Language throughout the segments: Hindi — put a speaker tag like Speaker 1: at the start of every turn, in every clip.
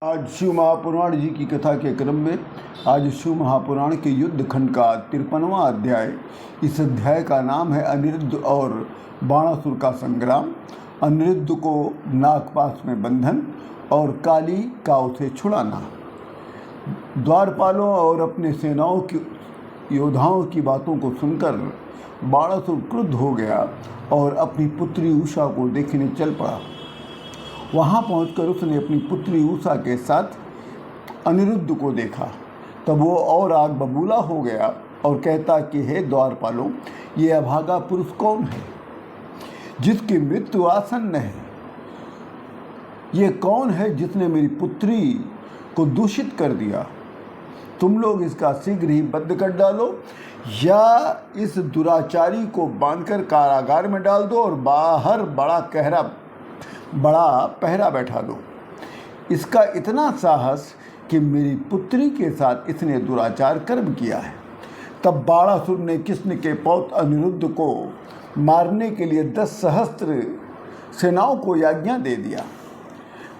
Speaker 1: आज शिव महापुराण जी की कथा के क्रम में आज शिव महापुराण के युद्ध खंड का 53वां अध्याय। इस अध्याय का नाम है अनिरुद्ध और बाणासुर का संग्राम। अनिरुद्ध को नागपाश में बंधन और काली का उसे छुड़ाना। द्वारपालों और अपने सेनाओं की योद्धाओं की बातों को सुनकर बाणासुर क्रुद्ध हो गया और अपनी पुत्री उषा को देखने चल पड़ा। वहाँ पहुंचकर उसने अपनी पुत्री उषा के साथ अनिरुद्ध को देखा। तब वो और आग बबूला हो गया और कहता कि हे द्वारपालों, ये अभागा पुरुष कौन है जिसकी मृत्यु आसन्न है? ये कौन है जिसने मेरी पुत्री को दूषित कर दिया? तुम लोग इसका शीघ्र ही बंद कर डालो या इस दुराचारी को बांधकर कारागार में डाल दो और बाहर बड़ा पहरा बैठा दो। इसका इतना साहस कि मेरी पुत्री के साथ इसने दुराचार कर्म किया है। तब बाणासुर ने कृष्ण के पौत्र अनिरुद्ध को मारने के लिए 10 सहस्त्र सेनाओं को आज्ञा दे दिया।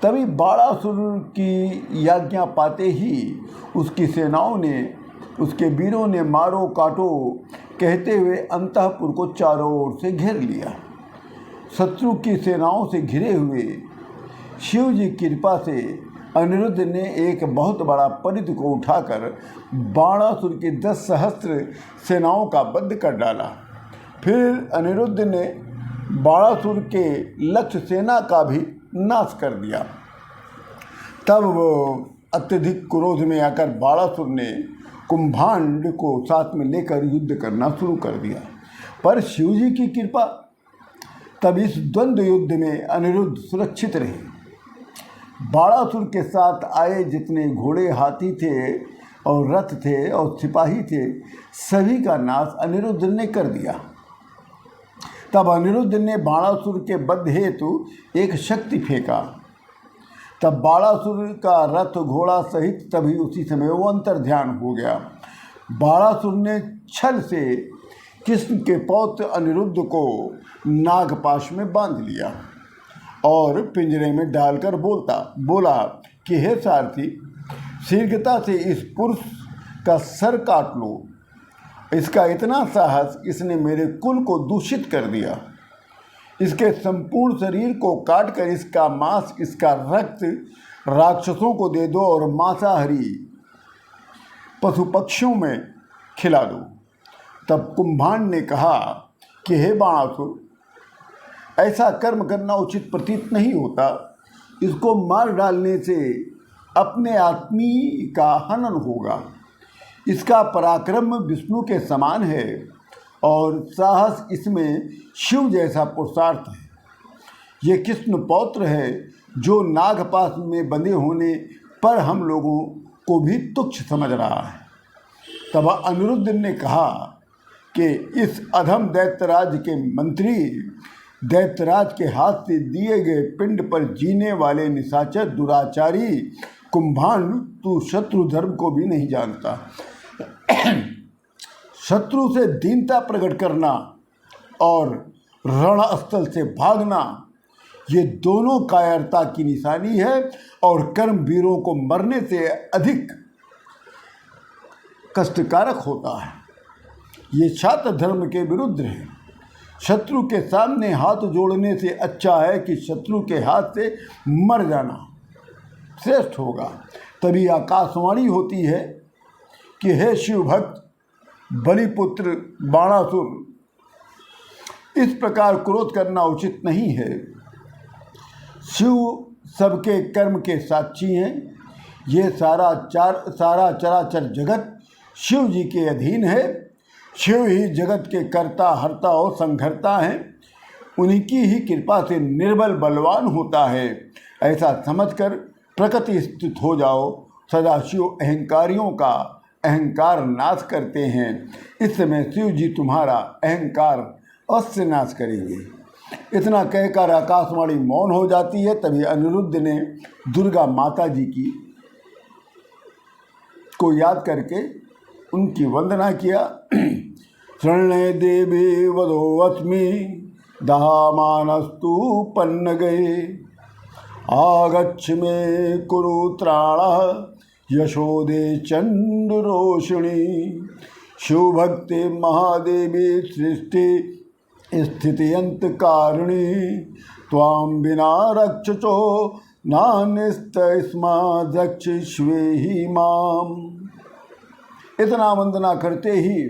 Speaker 1: तभी बाणासुर की आज्ञा पाते ही उसकी सेनाओं ने, उसके वीरों ने मारो काटो कहते हुए अंतःपुर को चारों ओर से घेर लिया। शत्रु की सेनाओं से घिरे हुए शिव जी की कृपा से अनिरुद्ध ने एक बहुत बड़ा परिध को उठाकर बाणासुर की 10 सहस्त्र सेनाओं का वध कर डाला। फिर अनिरुद्ध ने बाणासुर के लक्ष्य सेना का भी नाश कर दिया। तब वो अत्यधिक क्रोध में आकर बाणासुर ने कुंभांड को साथ में लेकर युद्ध करना शुरू कर दिया। पर शिव जी की कृपा, तब इस द्वंद्व युद्ध में अनिरुद्ध सुरक्षित रहे। बाणासुर के साथ आए जितने घोड़े, हाथी थे और रथ थे और सिपाही थे, सभी का नाश अनिरुद्ध ने कर दिया। तब अनिरुद्ध ने बाणासुर के वध हेतु एक शक्ति फेंका। तब बाणासुर का रथ घोड़ा सहित तभी उसी समय वो अंतर्ध्यान हो गया। बाणासुर ने छल से कृष्ण के पौत्र अनिरुद्ध को नागपाश में बांध लिया और पिंजरे में डालकर बोला कि हे सारथी, शीघ्रता से इस पुरुष का सर काट लो। इसका इतना साहस, इसने मेरे कुल को दूषित कर दिया। इसके संपूर्ण शरीर को काटकर इसका मांस, इसका रक्त राक्षसों को दे दो और मांसाहारी पशु पक्षियों में खिला दो। तब कुंभांड ने कहा कि हे बाणासुर, ऐसा कर्म करना उचित प्रतीत नहीं होता। इसको मार डालने से अपने आत्मी का हनन होगा। इसका पराक्रम विष्णु के समान है और साहस इसमें शिव जैसा पुरुषार्थ है। ये कृष्ण पौत्र है जो नागपाश में बंधे होने पर हम लोगों को भी तुच्छ समझ रहा है। तब अनिरुद्ध ने कहा कि इस अधम दैत्यराज के मंत्री, दैत्यराज के हाथ से दिए गए पिंड पर जीने वाले निशाचर दुराचारी कुंभांड, तू शत्रु धर्म को भी नहीं जानता। शत्रु से दीनता प्रकट करना और रणस्थल से भागना, ये दोनों कायरता की निशानी है और कर्मवीरों को मरने से अधिक कष्टकारक होता है। ये छात्र धर्म के विरुद्ध है। शत्रु के सामने हाथ जोड़ने से अच्छा है कि शत्रु के हाथ से मर जाना श्रेष्ठ होगा। तभी आकाशवाणी होती है कि हे शिव भक्त बलिपुत्र बाणासुर, इस प्रकार क्रोध करना उचित नहीं है। शिव सबके कर्म के साक्षी हैं। ये सारा चराचर जगत शिव जी के अधीन है। शिव ही जगत के कर्ता, हर्ता और संघर्ता हैं। उन्हीं की ही कृपा से निर्बल बलवान होता है। ऐसा समझकर प्रकृति स्थित हो जाओ। सदाशिव अहंकारियों का अहंकार नाश करते हैं। इस समय शिव जी तुम्हारा अहंकार अवश्य नाश करेंगे। इतना कहकर आकाशवाणी मौन हो जाती है। तभी अनिरुद्ध ने दुर्गा माता जी की को याद करके उनकी वंदना किया। शरण्ये देवी वधोऽस्मि दहामानस्तु पन्न गए। आगच्छ मे कुरु त्राणः यशोदे चंद्रोषिणी शिवभक्ति महादेवी सृष्टि स्थितियंत कारिणी त्वां विना रक्षचो नान्यस्तस्मा दक्षिष्वे ही माम। इतना वंदना करते ही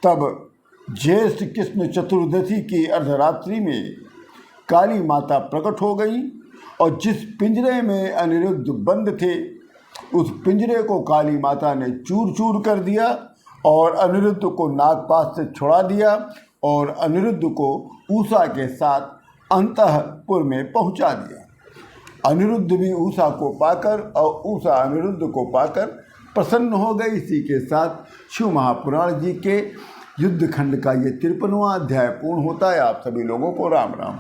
Speaker 1: तब ज्येष्ठ कृष्ण चतुर्दशी की अर्धरात्रि में काली माता प्रकट हो गई और जिस पिंजरे में अनिरुद्ध बंद थे उस पिंजरे को काली माता ने चूर चूर कर दिया और अनिरुद्ध को नागपाश से छुड़ा दिया और अनिरुद्ध को उषा के साथ अंतःपुर में पहुंचा दिया। अनिरुद्ध भी उषा को पाकर और उषा अनिरुद्ध को पाकर प्रसन्न हो गई। इसी के साथ शिव महापुराण जी के युद्धखंड का ये 53वां अध्याय पूर्ण होता है। आप सभी लोगों को राम राम।